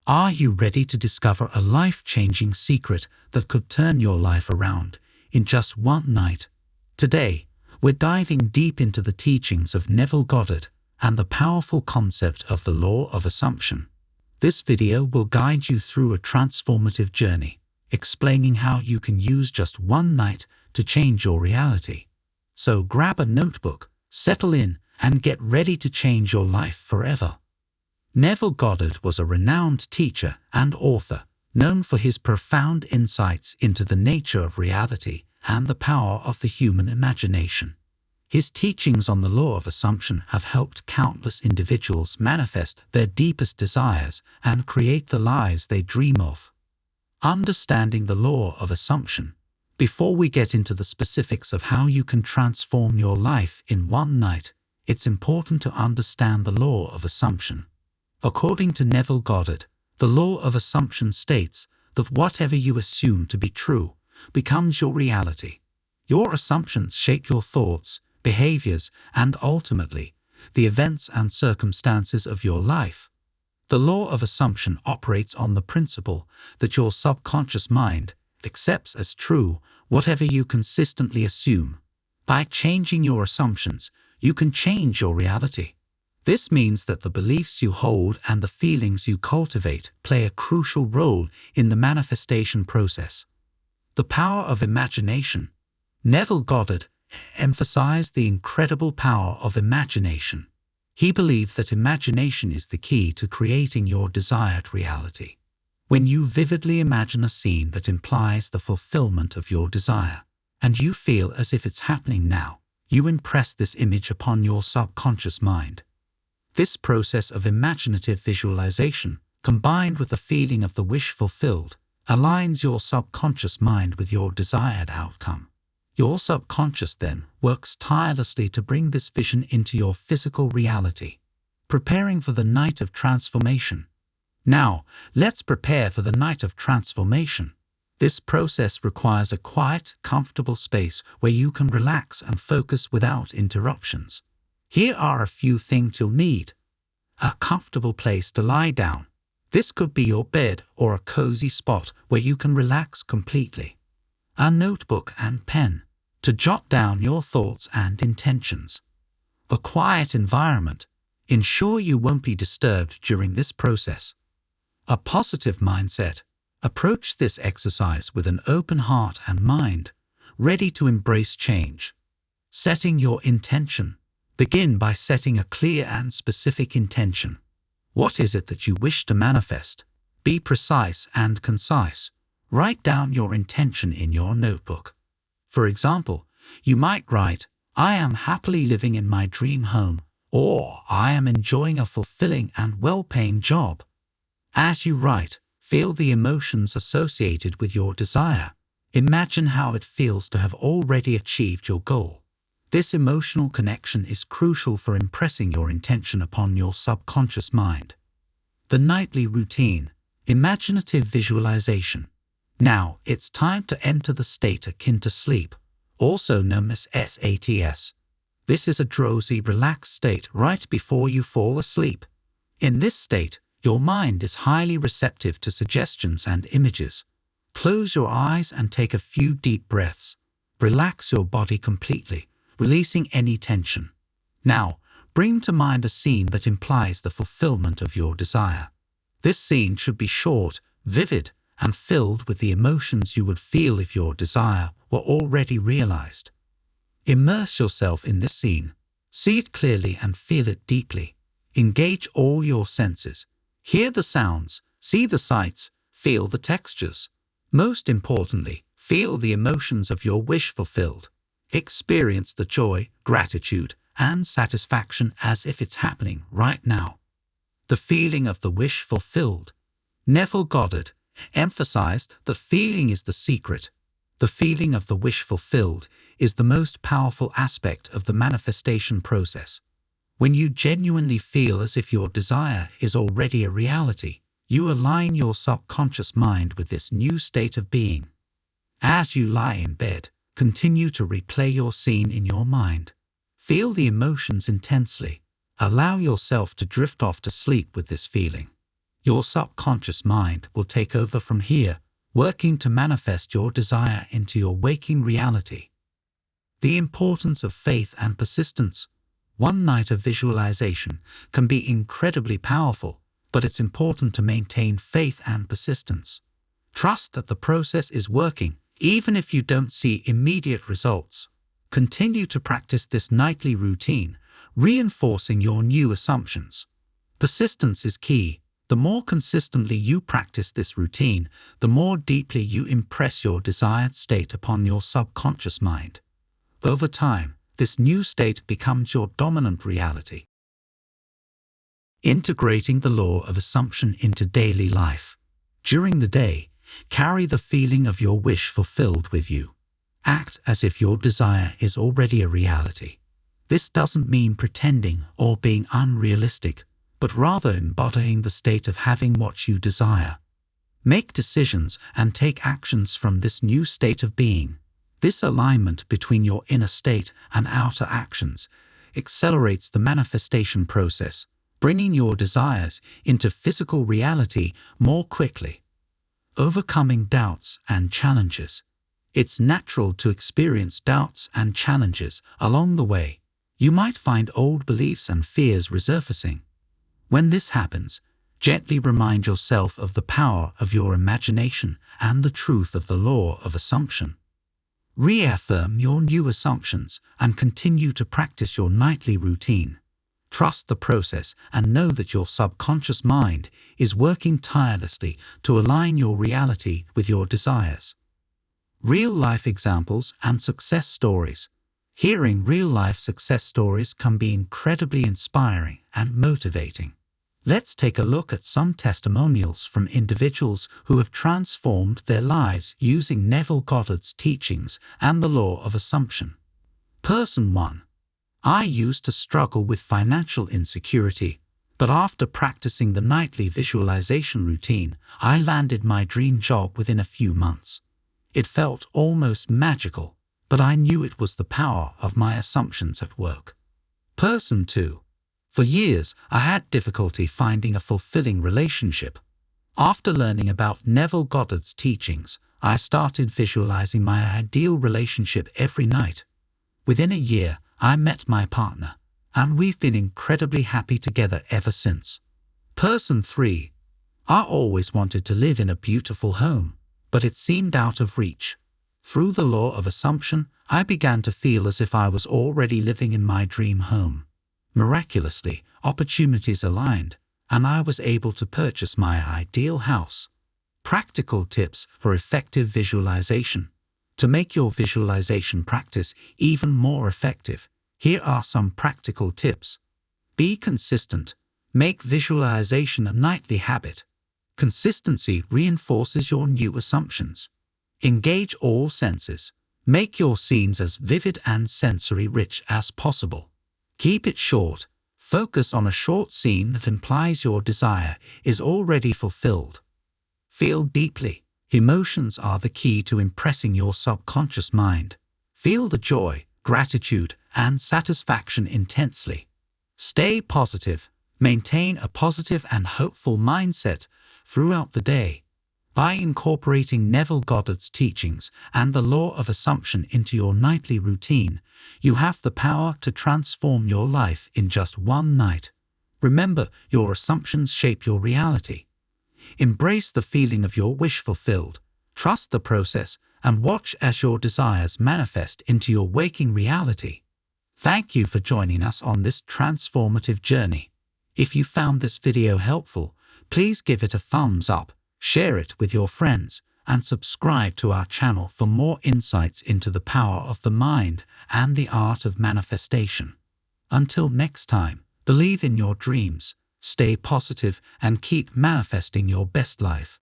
Are you ready to discover a life-changing secret that could turn your life around in just one night? Today, we're diving deep into the teachings of Neville Goddard and the powerful concept of the law of assumption. This video will guide you through a transformative journey, explaining how you can use just one night to change your reality. So grab a notebook, settle in, and get ready to change your life forever. Neville Goddard was a renowned teacher and author, known for his profound insights into the nature of reality and the power of the human imagination. His teachings on the law of assumption have helped countless individuals manifest their deepest desires and create the lives they dream of. Understanding the law of assumption. Before we get into the specifics of how you can transform your life in one night, it's important to understand the law of assumption. According to Neville Goddard, the law of assumption states that whatever you assume to be true becomes your reality. Your assumptions shape your thoughts, behaviors, and ultimately, the events and circumstances of your life. The law of assumption operates on the principle that your subconscious mind accepts as true whatever you consistently assume. By changing your assumptions, you can change your reality. This means that the beliefs you hold and the feelings you cultivate play a crucial role in the manifestation process. The power of imagination. Neville Goddard emphasized the incredible power of imagination. He believed that imagination is the key to creating your desired reality. When you vividly imagine a scene that implies the fulfillment of your desire, and you feel as if it's happening now, you impress this image upon your subconscious mind. This process of imaginative visualization, combined with the feeling of the wish fulfilled, aligns your subconscious mind with your desired outcome. Your subconscious then works tirelessly to bring this vision into your physical reality, preparing for the night of transformation. Now, let's prepare for the night of transformation. This process requires a quiet, comfortable space where you can relax and focus without interruptions. Here are a few things you'll need. A comfortable place to lie down. This could be your bed or a cozy spot where you can relax completely. A notebook and pen to jot down your thoughts and intentions. A quiet environment. Ensure you won't be disturbed during this process. A positive mindset. Approach this exercise with an open heart and mind, ready to embrace change. Setting your intention. Begin by setting a clear and specific intention. What is it that you wish to manifest? Be precise and concise. Write down your intention in your notebook. For example, you might write, "I am happily living in my dream home," or "I am enjoying a fulfilling and well-paying job." As you write, feel the emotions associated with your desire. Imagine how it feels to have already achieved your goal. This emotional connection is crucial for impressing your intention upon your subconscious mind. The nightly routine. Imaginative visualization. Now, it's time to enter the state akin to sleep, also known as SATS. This is a drowsy, relaxed state right before you fall asleep. In this state, your mind is highly receptive to suggestions and images. Close your eyes and take a few deep breaths. Relax your body completely, releasing any tension. Now, bring to mind a scene that implies the fulfillment of your desire. This scene should be short, vivid, and filled with the emotions you would feel if your desire were already realized. Immerse yourself in this scene. See it clearly and feel it deeply. Engage all your senses. Hear the sounds, see the sights, feel the textures. Most importantly, feel the emotions of your wish fulfilled. Experience the joy, gratitude, and satisfaction as if it's happening right now. The feeling of the wish fulfilled. Neville Goddard emphasized that feeling is the secret. The feeling of the wish fulfilled is the most powerful aspect of the manifestation process. When you genuinely feel as if your desire is already a reality, you align your subconscious mind with this new state of being. As you lie in bed, continue to replay your scene in your mind. Feel the emotions intensely. Allow yourself to drift off to sleep with this feeling. Your subconscious mind will take over from here, working to manifest your desire into your waking reality. The importance of faith and persistence. One night of visualization can be incredibly powerful, but it's important to maintain faith and persistence. Trust that the process is working, even if you don't see immediate results. Continue to practice this nightly routine, reinforcing your new assumptions. Persistence is key. The more consistently you practice this routine, the more deeply you impress your desired state upon your subconscious mind. Over time, this new state becomes your dominant reality. Integrating the law of assumption into daily life. During the day, carry the feeling of your wish fulfilled with you. Act as if your desire is already a reality. This doesn't mean pretending or being unrealistic, but rather embodying the state of having what you desire. Make decisions and take actions from this new state of being. This alignment between your inner state and outer actions accelerates the manifestation process, bringing your desires into physical reality more quickly. Overcoming doubts and challenges. It's natural to experience doubts and challenges along the way. You might find old beliefs and fears resurfacing. When this happens, gently remind yourself of the power of your imagination and the truth of the law of assumption. Reaffirm your new assumptions and continue to practice your nightly routine. Trust the process and know that your subconscious mind is working tirelessly to align your reality with your desires. Real-life examples and success stories. Hearing real-life success stories can be incredibly inspiring and motivating. Let's take a look at some testimonials from individuals who have transformed their lives using Neville Goddard's teachings and the law of assumption. Person 1. I used to struggle with financial insecurity, but after practicing the nightly visualization routine, I landed my dream job within a few months. It felt almost magical, but I knew it was the power of my assumptions at work. Person 2. For years, I had difficulty finding a fulfilling relationship. After learning about Neville Goddard's teachings, I started visualizing my ideal relationship every night. Within a year, I met my partner, and we've been incredibly happy together ever since. Person 3. I always wanted to live in a beautiful home, but it seemed out of reach. Through the law of assumption, I began to feel as if I was already living in my dream home. Miraculously, opportunities aligned, and I was able to purchase my ideal house. Practical tips for effective visualization. To make your visualization practice even more effective, here are some practical tips. Be consistent. Make visualization a nightly habit. Consistency reinforces your new assumptions. Engage all senses. Make your scenes as vivid and sensory-rich as possible. Keep it short. Focus on a short scene that implies your desire is already fulfilled. Feel deeply. Emotions are the key to impressing your subconscious mind. Feel the joy, gratitude, and satisfaction intensely. Stay positive. Maintain a positive and hopeful mindset throughout the day. By incorporating Neville Goddard's teachings and the law of assumption into your nightly routine, you have the power to transform your life in just one night. Remember, your assumptions shape your reality. Embrace the feeling of your wish fulfilled. Trust the process and watch as your desires manifest into your waking reality. Thank you for joining us on this transformative journey. If you found this video helpful, please give it a thumbs up, share it with your friends, and subscribe to our channel for more insights into the power of the mind and the art of manifestation. Until next time, believe in your dreams, stay positive, and keep manifesting your best life.